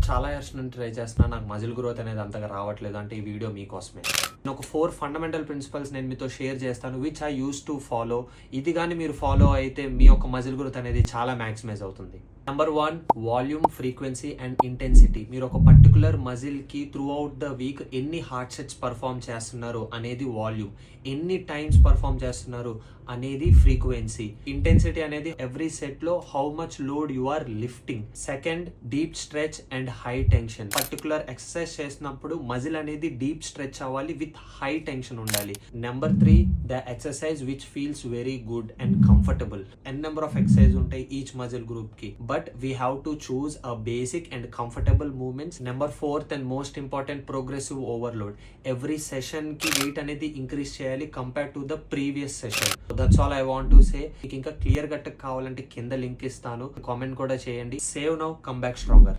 చాలా ఇయర్స్ నుండి ట్రై చేస్తున్నా, నాకు మజిల్ గ్రోత్ అనేది అంతగా రావట్లేదు. అంటే ఈ వీడియో మీకోసమే. నేను ఒక 4 ఫండమెంటల్ ప్రిన్సిపల్స్ నేను మీతో షేర్ చేస్తాను, which I use to follow. ఇది కానీ మీరు ఫాలో అయితే మీ యొక్క మజిల్ గ్రోత్ అనేది చాలా మ్యాక్సిమైజ్ అవుతుంది. Number 1, volume, frequency and intensity. మీరు ఒక పర్టికులర్ మజిల్ కి త్రూ అవుట్ ద వీక్ ఎన్ని హార్ట్ సెట్స్ పర్ఫామ్ చేస్తున్నారు అనేది వాల్యూమ్, ఎన్ని టైమ్స్ పర్ఫామ్ చేస్తున్నారు అనేది ఫ్రీక్వెన్సీ, ఇంటెన్సిటీ అనేది ఎవ్రీ సెట్ లో how much load you are lifting. Second, deep stretch and high tension. Particular exercise చేసినప్పుడు మజిల్ అనేది డీప్ స్ట్రెచ్ అవ్వాలి విత్ హై టెన్షన్ ఉండాలి. Number 3, the exercise which feels very good and comfortable. N number of exercise ఉంటాయి each muscle group కి, but we have to choose a basic and comfortable movements. Number 4th and most important, progressive overload. Every session ki weight anedi increase cheyali compared to the previous session. So that's all I want to say. మీకు ఇంకా clear cut కావాలంటే కింద link ఇస్తాను, comment కూడా చేయండి. Save now, come back stronger.